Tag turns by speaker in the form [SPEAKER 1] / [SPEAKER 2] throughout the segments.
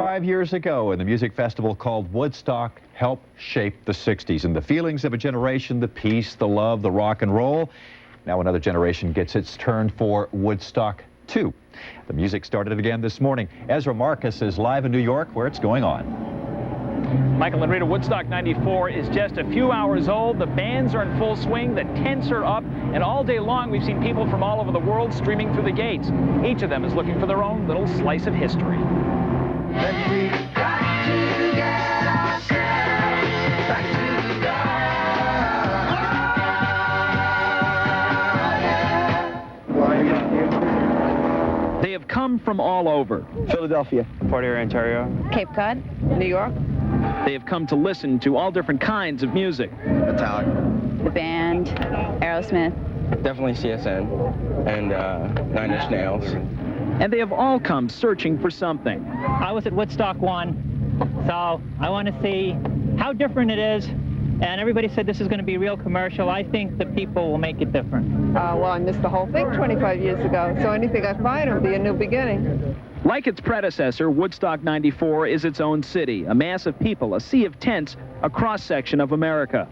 [SPEAKER 1] 25 years ago, and the music festival called Woodstock helped shape the 60s and the feelings of a generation, the peace, the love, the rock and roll. Now another generation gets its turn for Woodstock 2. The music started again this morning. Ezra Marcus is live in New York, where it's going on.
[SPEAKER 2] Michael and Rita, Woodstock 94 is just a few hours old. The bands are in full swing, the tents are up, and all day long we've seen people from all over the world streaming through the gates. Each of them is looking for their own little slice of history. They have come from all over.
[SPEAKER 3] Philadelphia, Port Erie, Ontario,
[SPEAKER 4] Cape Cod, New York.
[SPEAKER 2] They have come to listen to all different kinds of music.
[SPEAKER 3] Metallica,
[SPEAKER 4] The Band, Aerosmith.
[SPEAKER 3] definitely CSN, and Nine Inch Nails.
[SPEAKER 2] And they have all come searching for something.
[SPEAKER 5] I was at Woodstock 1, so I want to see how different it is. And everybody said this is going to be real commercial. I think the people will make it different.
[SPEAKER 6] Well, I missed the whole thing 25 years ago, so anything I find will be a new beginning.
[SPEAKER 2] Like its predecessor, Woodstock 94 is its own city, a mass of people, a sea of tents, a cross-section of America.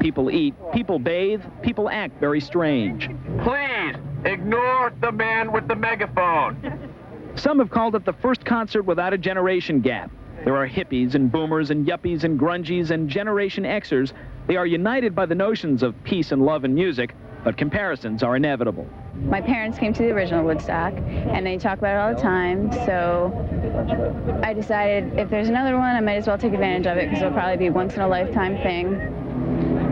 [SPEAKER 2] People eat, people bathe, people act very strange.
[SPEAKER 7] Please, ignore the man with the megaphone.
[SPEAKER 2] Some have called it the first concert without a generation gap. There are hippies and boomers and yuppies and grungies and Generation Xers. They are united by the notions of peace and love and music, but comparisons are inevitable.
[SPEAKER 4] My parents came to the original Woodstock, and they talk about it all the time, so I decided if there's another one, I might as well take advantage of it, because it'll probably be a once-in-a-lifetime thing.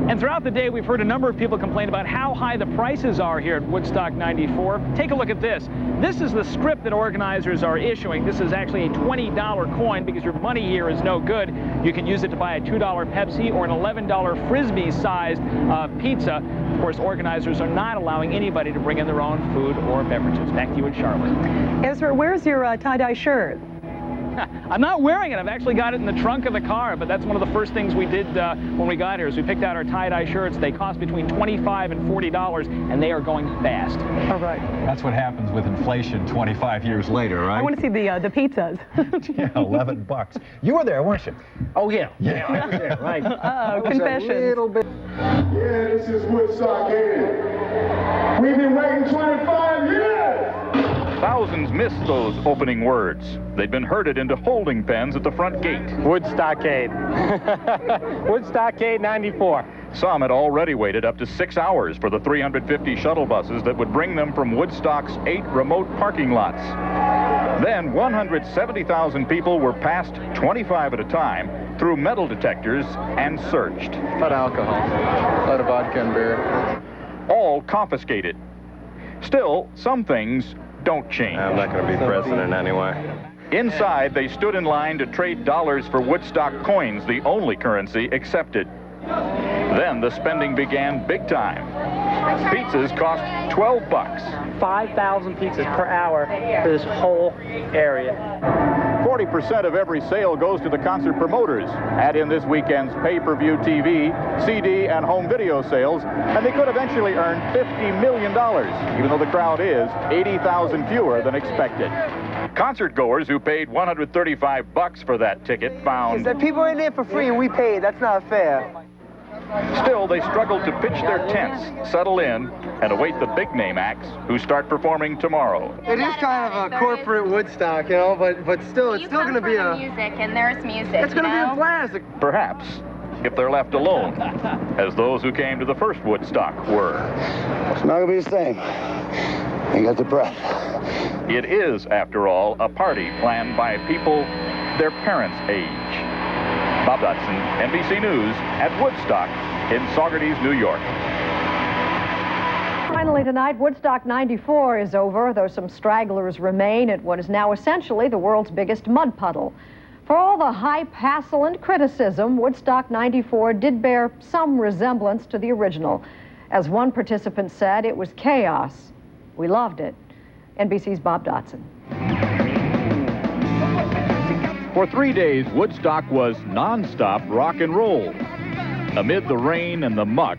[SPEAKER 2] And throughout the day, we've heard a number of people complain about how high the prices are here at Woodstock 94. Take a look at this. This is the script that organizers are issuing. This is actually a $20 coin because your money here is no good. You can use it to buy a $2 Pepsi or an $11 Frisbee-sized pizza. Of course, organizers are not allowing anybody to bring in their own food or beverages. Back to you in Charlotte.
[SPEAKER 8] Ezra, where's your tie-dye shirt?
[SPEAKER 2] I'm not wearing it. I've actually got it in the trunk of the car, but that's one of the first things we did when we got here is we picked out our tie-dye shirts. They cost between $25 and $40, and they are going fast.
[SPEAKER 8] All right.
[SPEAKER 1] That's what happens with inflation 25 years later, right?
[SPEAKER 8] I want to see the pizzas.
[SPEAKER 1] Yeah, $11. You were there, weren't you?
[SPEAKER 2] Oh, yeah.
[SPEAKER 1] Yeah,
[SPEAKER 2] I was there, right.
[SPEAKER 8] Confessions.
[SPEAKER 9] A little bit. Yeah, this is Woodstock here. We've been waiting 25 years.
[SPEAKER 7] Thousands missed those opening words. They'd been herded into holding pens at the front gate.
[SPEAKER 3] Woodstockade. Woodstockade 94.
[SPEAKER 7] Some had already waited up to 6 hours for the 350 shuttle buses that would bring them from Woodstock's 8 remote parking lots. Then 170,000 people were passed 25 at a time through metal detectors and searched.
[SPEAKER 3] But alcohol. A lot of vodka and beer.
[SPEAKER 7] All confiscated. Still, some things don't change.
[SPEAKER 3] I'm not going to be president anyway.
[SPEAKER 7] Inside, they stood in line to trade dollars for Woodstock coins, the only currency accepted. Then the spending began big time. Pizzas cost $12.
[SPEAKER 5] 5,000 pizzas per hour for this whole area.
[SPEAKER 7] 40% of every sale goes to the concert promoters. Add in this weekend's pay-per-view TV, CD, and home video sales, and they could eventually earn $50 million, even though the crowd is 80,000 fewer than expected. Concert goers who paid $135 for that ticket found...
[SPEAKER 6] That people are in there for free and we paid. That's not fair.
[SPEAKER 7] Still, they struggled to pitch their tents, settle in, and await the big-name acts who start performing tomorrow.
[SPEAKER 6] It is kind of a corporate Woodstock, you know, but still, it's still going to be a...
[SPEAKER 4] music, and there's music,
[SPEAKER 6] It's going to be a blast.
[SPEAKER 7] Perhaps, if they're left alone, as those who came to the first Woodstock were.
[SPEAKER 9] It's not going to be the same. You got the breath.
[SPEAKER 7] It is, after all, a party planned by people their parents' age. Bob Dotson, NBC News, at Woodstock in Saugerties, New York.
[SPEAKER 8] Finally tonight, Woodstock 94 is over, though some stragglers remain at what is now essentially the world's biggest mud puddle. For all the hype, hassle, and criticism, Woodstock 94 did bear some resemblance to the original. As one participant said, it was chaos. We loved it. NBC's Bob Dotson.
[SPEAKER 7] For 3 days, Woodstock was non-stop rock and roll. Amid the rain and the muck,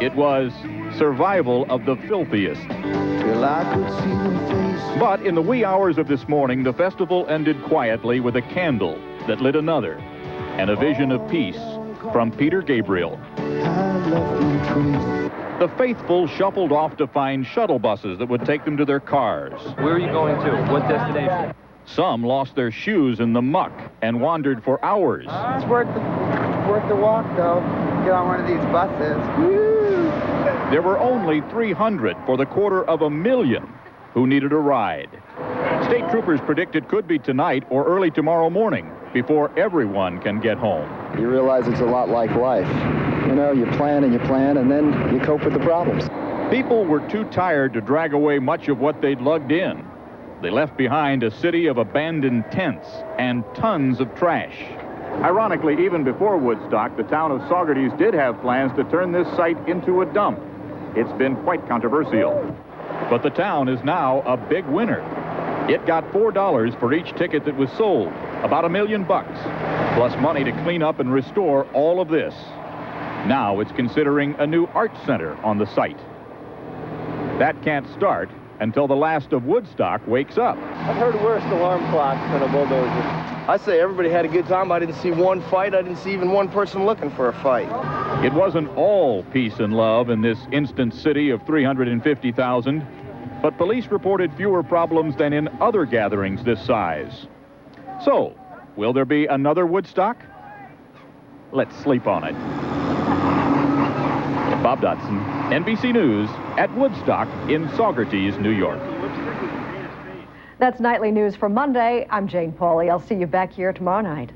[SPEAKER 7] it was survival of the filthiest. But in the wee hours of this morning, the festival ended quietly with a candle that lit another, and a vision of peace from Peter Gabriel. The faithful shuffled off to find shuttle buses that would take them to their cars.
[SPEAKER 10] Where are you going to? What destination?
[SPEAKER 7] Some lost their shoes in the muck and wandered for hours.
[SPEAKER 11] It's worth the walk, though. Get on one of these buses. Woo!
[SPEAKER 7] There were only 300 for the 250,000 who needed a ride. State troopers predict it could be tonight or early tomorrow morning before everyone can get home.
[SPEAKER 12] You realize it's a lot like life. You know, you plan, and then you cope with the problems.
[SPEAKER 7] People were too tired to drag away much of what they'd lugged in. They left behind a city of abandoned tents and tons of trash. Ironically, even before Woodstock, the town of Saugerties did have plans to turn this site into a dump. It's been quite controversial. But the town is now a big winner. It got $4 for each ticket that was sold, about $1 million, plus money to clean up and restore all of this. Now it's considering a new art center on the site. That can't start until the last of Woodstock wakes up.
[SPEAKER 13] I've heard worse alarm clocks than a bulldozer. I say everybody had a good time. I didn't see one fight. I didn't see even one person looking for a fight.
[SPEAKER 7] It wasn't all peace and love in this instant city of 350,000, but police reported fewer problems than in other gatherings this size. So, will there be another Woodstock? Let's sleep on it. Bob Dotson, NBC News, at Woodstock in Saugerties, New York.
[SPEAKER 8] That's Nightly News for Monday. I'm Jane Pauley. I'll see you back here tomorrow night.